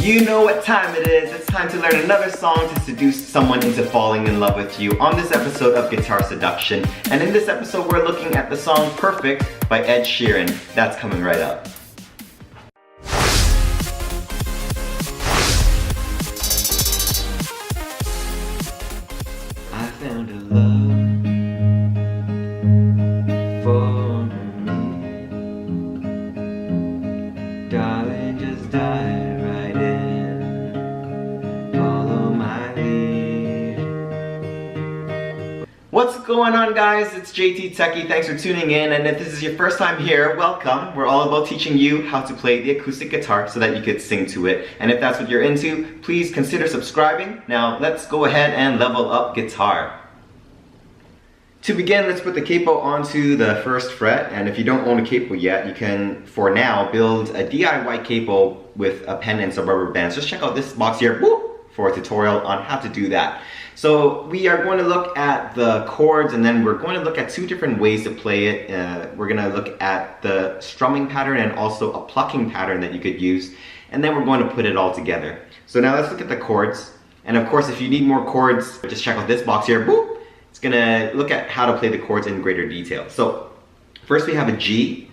You know what time it is. It's time to learn another song to seduce someone into falling in love with you on this episode of Guitar Seduction. And in this episode, we're looking at the song Perfect by Ed Sheeran. That's coming right up. I found a love for me. Darling, just dive right in. Follow my lead. What's going on, guys? It's JTTechie. Thanks for tuning in. And if this is your first time here, welcome. We're all about teaching you how to play the acoustic guitar so that you could sing to it. And if that's what you're into, please consider subscribing. Now, let's go ahead and level up guitar. To begin, let's put the capo onto the first fret, and if you don't own a capo yet, you can, for now, build a DIY capo with a pen and some rubber bands. Just check out this box here for a tutorial on how to do that. So we are going to look at the chords, and then we're going to look at two different ways to play it. We're going to look at the strumming pattern and also a plucking pattern that you could use, and then we're going to put it all together. So now let's look at the chords, and of course if you need more chords, just check out this box here. It's gonna look at how to play the chords in greater detail. So first we have a G.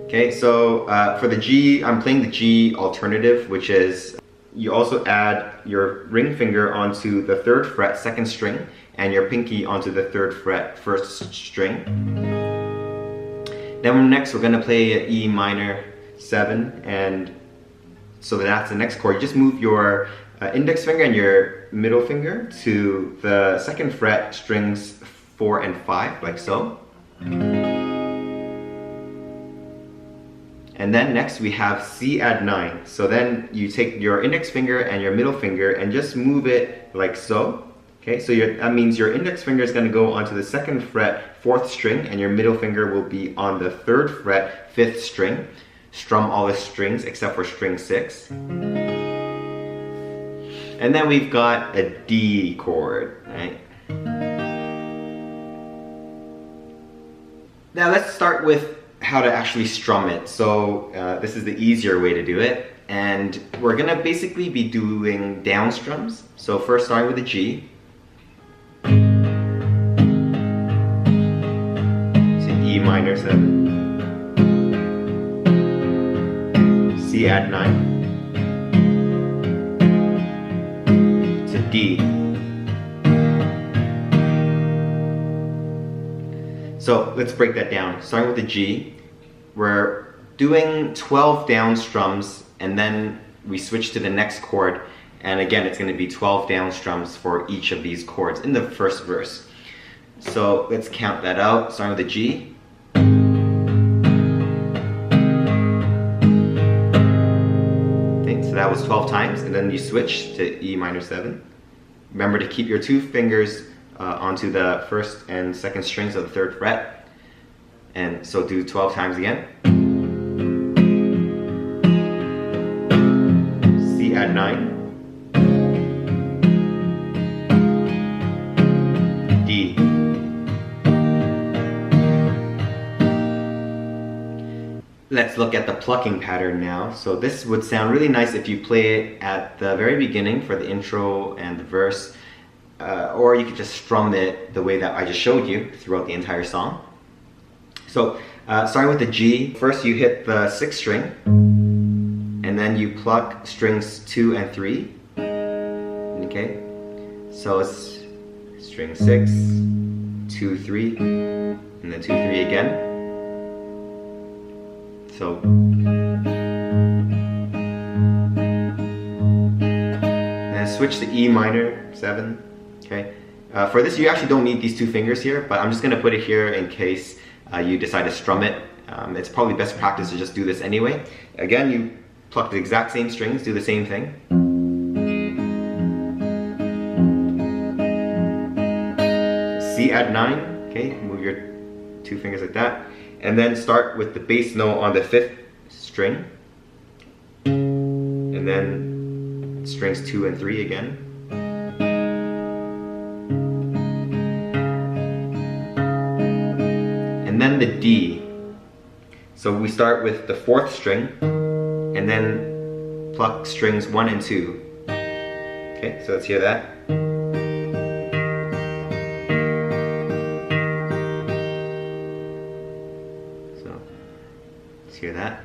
Okay, so for the G, I'm playing the G alternative, which is you also add your ring finger onto the 3rd fret, 2nd string, and your pinky onto the 3rd fret, 1st string. Then next we're gonna play E minor 7, and so that's the next chord. You just move your index finger and your middle finger to the 2nd fret, strings 4 and 5, like so. And then next we have C add 9. So then you take your index finger and your middle finger and just move it like so. Okay, so that means your index finger is going to go onto the 2nd fret, 4th string, and your middle finger will be on the 3rd fret, 5th string. Strum all the strings except for string 6. And then we've got a D chord, right? Now let's start with how to actually strum it. So this is the easier way to do it. And we're gonna basically be doing down strums. So first starting with a G. To E minor 7. C add 9. D. So let's break that down. Starting with the G, we're doing 12 down strums, and then we switch to the next chord, and again it's going to be 12 down strums for each of these chords in the first verse. So let's count that out, starting with the G. Okay, so that was 12 times, and then you switch to E minor 7. Remember to keep your 2 fingers onto the 1st and 2nd strings of the 3rd fret. And so do 12 times again. C add 9. D. Let's look at the plucking pattern now. So this would sound really nice if you play it at the very beginning for the intro and the verse, or you could just strum it the way that I just showed you throughout the entire song. So starting with the G, first you hit the 6th string, and then you pluck strings 2 and 3. Okay, so it's string 6, 2, 3, and then 2, 3 again. So, and switch to E minor 7. Okay, for this you actually don't need these 2 fingers here, but I'm just going to put it here in case you decide to strum it. It's probably best practice to just do this anyway. Again, you pluck the exact same strings, do the same thing. C add 9. Okay, move your 2 fingers like that. And then start with the bass note on the 5th string, and then strings 2 and 3 again. And then the D. So we start with the 4th string and then pluck strings 1 and 2. Okay, so let's hear that. So let's hear that.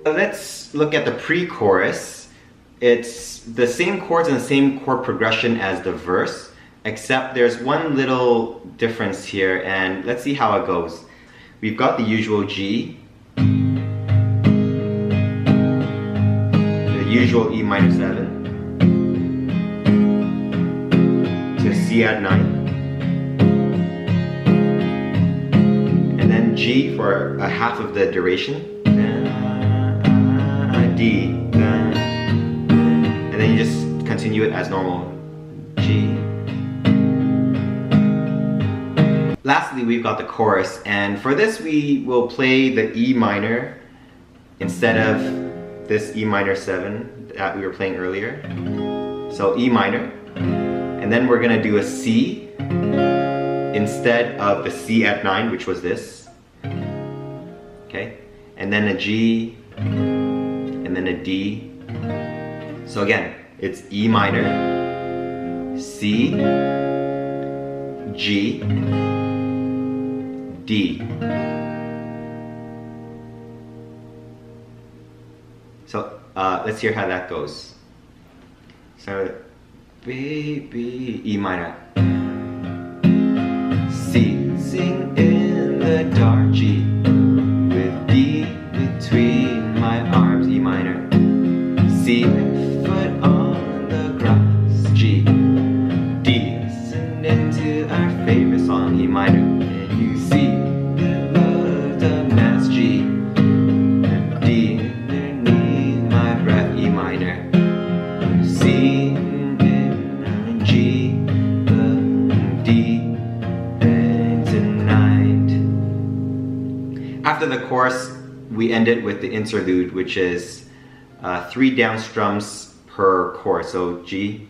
Let's look at the pre-chorus. It's the same chords and the same chord progression as the verse, except there's one little difference here, and let's see how it goes. We've got the usual G, the usual E minor 7, to C add 9, and then G for a half of the duration. D, and then you just continue it as normal. G. Lastly, we've got the chorus, and for this we will play the E minor instead of this E minor 7 that we were playing earlier. So E minor, and then we're gonna do a C instead of the C at 9, which was this. Okay, and then a G, and then a D. So again, it's E minor, C, G, D. So let's hear how that goes. So baby, E minor, C, sing in the dark, G, with D between my arms, E minor, C, foot on the grass, G, D, listening to our favorite song, E minor, and you see the love, the mass, G, and D, underneath my breath, E minor, C, and G, D, and tonight. After the chorus, we end it with the interlude, which is 3 down strums per chord. So G,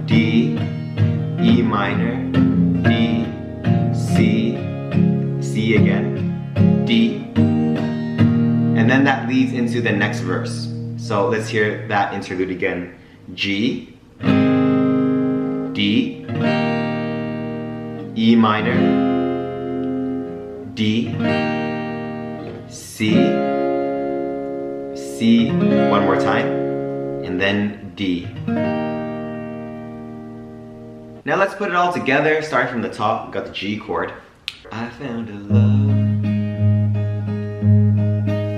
D, E minor, D, C, C again, D, and then that leads into the next verse. So let's hear that interlude again. G, D, E minor, D, C, C one more time, and then D. Now let's put it all together, starting from the top. We've got the G chord. I found a love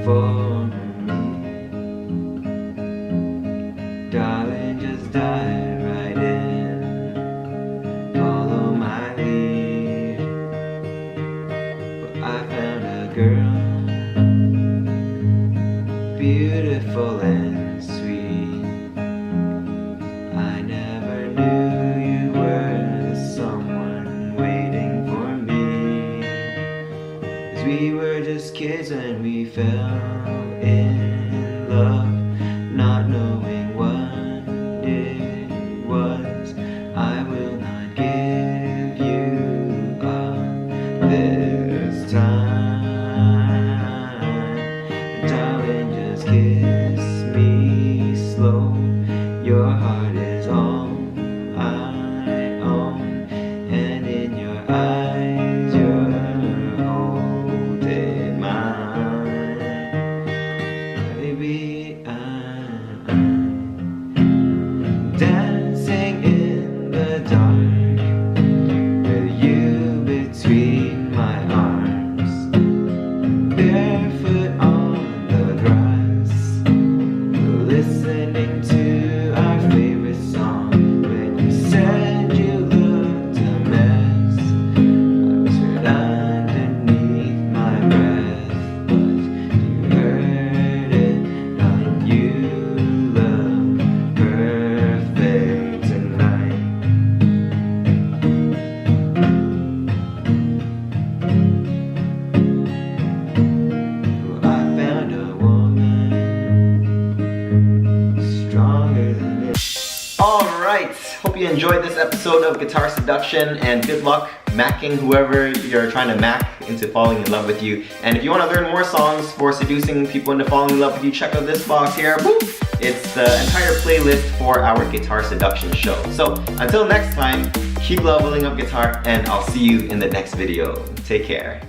for me, darling, just dive right in, follow my lead. Well, I found a girl, beautiful and sweet. I never knew you were the someone waiting for me, 'cause we were just kids when we fell in love, not knowing what it was. I will not give you up this time. Darling, just kiss me slow. Your heart is all I own, and in your eyes you're holding mine. Baby, I'm dancing in the dark with you between my hope you enjoyed this episode of Guitar Seduction, and good luck macking whoever you're trying to mack into falling in love with you. And if you want to learn more songs for seducing people into falling in love with you, check out this box here. Woo! It's the entire playlist for our Guitar Seduction show. So until next time, keep leveling up guitar, and I'll see you in the next video. Take care.